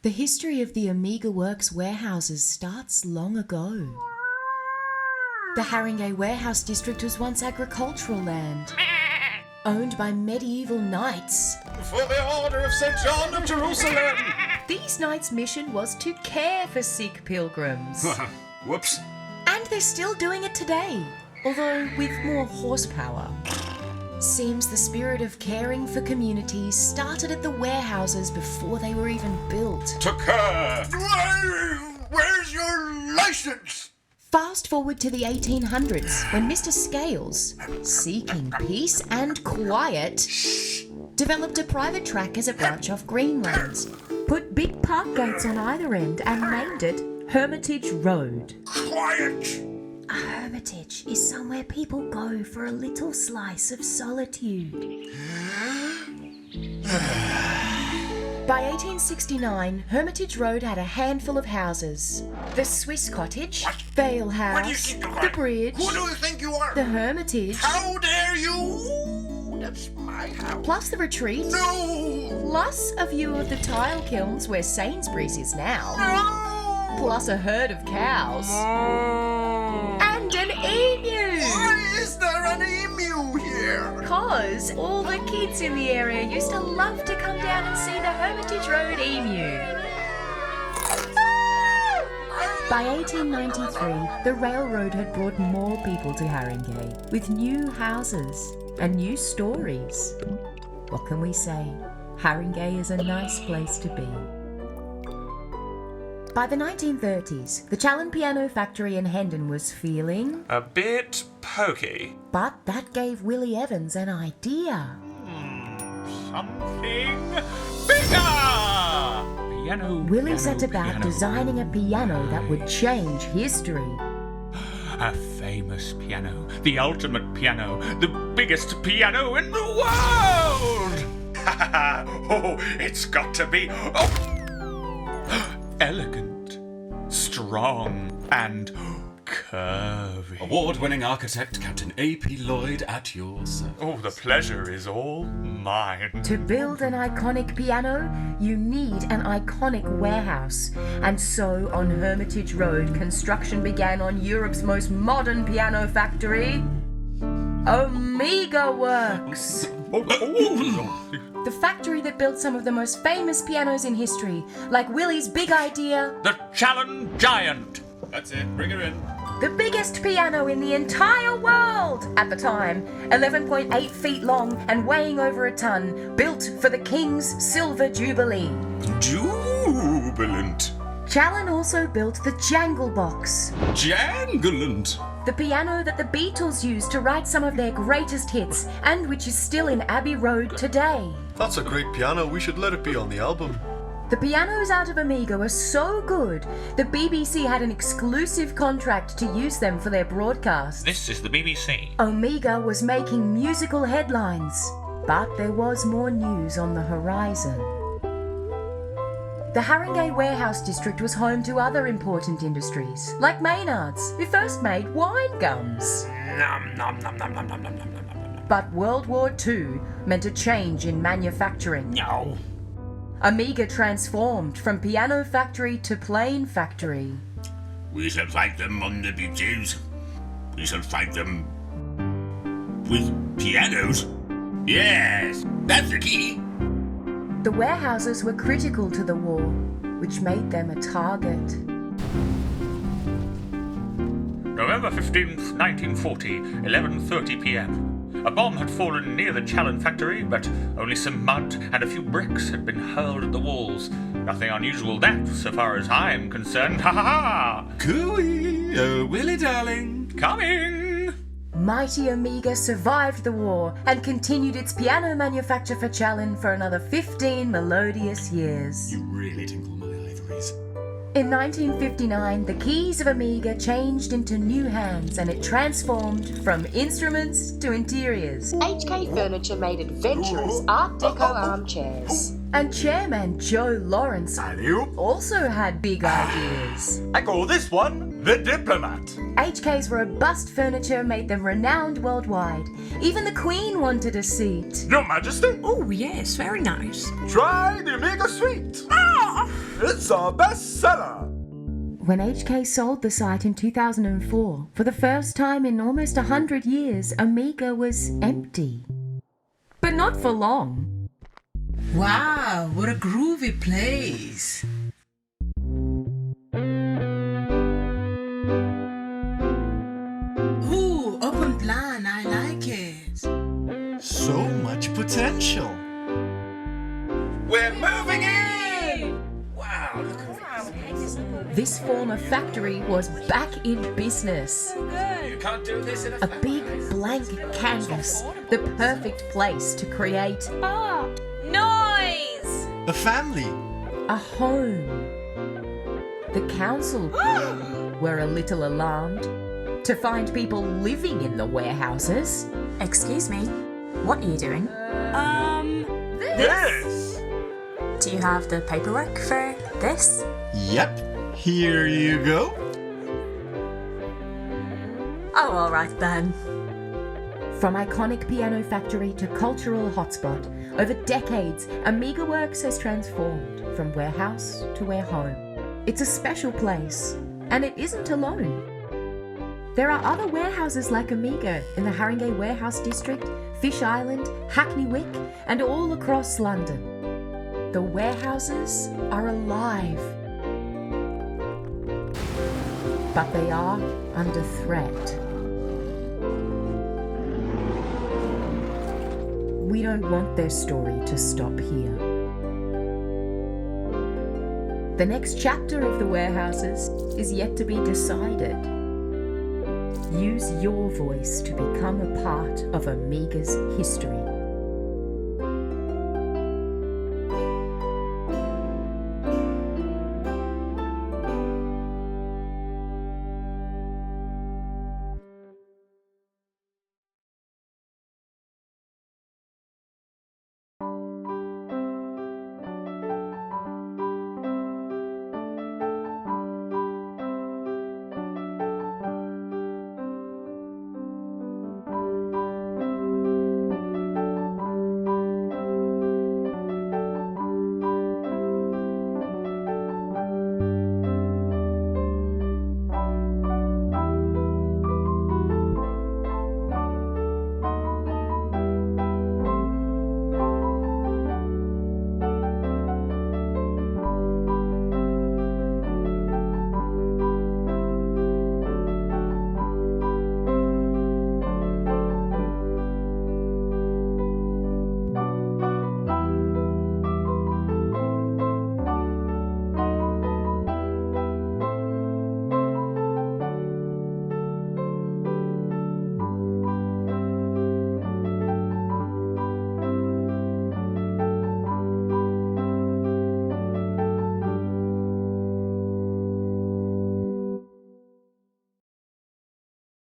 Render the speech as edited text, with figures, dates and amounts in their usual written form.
The history of the Amiga Works warehouses starts long ago. The Haringey Warehouse District was once agricultural land, owned by medieval knights. For the order of St. John of Jerusalem! These knights' mission was to care for sick pilgrims. Whoops. And they're still doing it today, although with more horsepower. Seems the spirit of caring for communities started at the warehouses before they were even built. To care! Where's your license? Fast forward to the 1800s, when Mr. Scales, seeking peace and quiet, developed a private track as a branch off Greenlands, put big park gates on either end and named it Hermitage Road. Quiet! A hermitage is somewhere people go for a little slice of solitude. By 1869, Hermitage Road had a handful of houses. The Swiss Cottage, Vale What do you House, think you are? the Bridge, Who do you think you are? the Hermitage, How dare you? That's my house. plus the Retreat, No! plus a view of the tile kilns where Sainsbury's is now, No! plus a herd of cows, and an emu! Why is there an emu here? Because all the kids in the area used to love to come down and see the Hermitage Road emu. By 1893, the railroad had brought more people to Haringey, with new houses and new stories. What can we say? Haringey is a nice place to be. By the 1930s, the Challen Piano Factory in Hendon was feeling, A bit pokey. but that gave Willie Evans an idea. Something bigger! Piano. Willie piano, set about piano. designing a piano that would change history. A famous piano. The ultimate piano. The biggest piano in the world! Oh, it's got to be... Oh. Elegant, strong, and curvy. Award-winning architect Captain A.P. Lloyd at your service. Oh, the pleasure is all mine. To build an iconic piano, you need an iconic warehouse. And so, on Hermitage Road, construction began on Europe's most modern piano factory, Amiga Works. The factory that built some of the most famous pianos in history, like Willie's big idea, The Challen Giant. That's it, bring her in. the biggest piano in the entire world at the time, 11.8 feet long and weighing over a ton, built for the King's Silver Jubilee. Jubilant. Challen also built the Jangle Box, Jangulant. the piano that the Beatles used to write some of their greatest hits and which is still in Abbey Road today. That's a great piano. We should let it be on the album. The pianos out of Amiga were so good, the BBC had an exclusive contract to use them for their broadcasts. This is the BBC. Amiga was making musical headlines, but there was more news on the horizon. The Haringey Warehouse District was home to other important industries, like Maynard's, who first made wine gums. Nom nom nom nom nom nom nom nom nom nom. But World War II meant a change in manufacturing. No. Amiga transformed from piano factory to plane factory. We shall fight them on the beaches. We shall fight them with pianos. Yes, that's the key. The warehouses were critical to the war, which made them a target. November 15th, 1940, 11:30 p.m. A bomb had fallen near the Challen factory, but only some mud and a few bricks had been hurled at the walls. Nothing unusual that, so far as I'm concerned. Ha ha ha! Cooey, oh Willie darling. Coming! Mighty Amiga survived the war and continued its piano manufacture for Challen for another 15 melodious years. You really tinkle my ivories. In 1959, the keys of Amiga changed into new hands and it transformed from instruments to interiors. HK Furniture made adventurous Art Deco armchairs. And chairman Joe Lawrence also had big ideas. I call this one the Diplomat. HK's robust furniture made them renowned worldwide. Even the Queen wanted a seat. Your Majesty, Oh, yes, very nice. try the Amiga Suite. Ah! It's a bestseller. When HK sold the site in 2004, for the first time in almost 100 years, Amiga was empty. But not for long. Wow, what a groovy place. Ooh, open plan, I like it. So much potential. We're moving in. Wow, look at This former factory was back in business. You can't do this in A big blank canvas, the perfect place to create Noise! A family. a home. The council were a little alarmed to find people living in the warehouses. Excuse me, what are you doing? this. Do you have the paperwork for this? Yep. Here you go. Oh, all right then. From iconic piano factory to cultural hotspot, over decades, Amiga Works has transformed from warehouse to home. It's a special place, and it isn't alone. There are other warehouses like Amiga in the Haringey Warehouse District, Fish Island, Hackney Wick, and all across London. The warehouses are alive, but they are under threat. We don't want their story to stop here. The next chapter of the warehouses is yet to be decided. Use your voice to become a part of Amiga's history.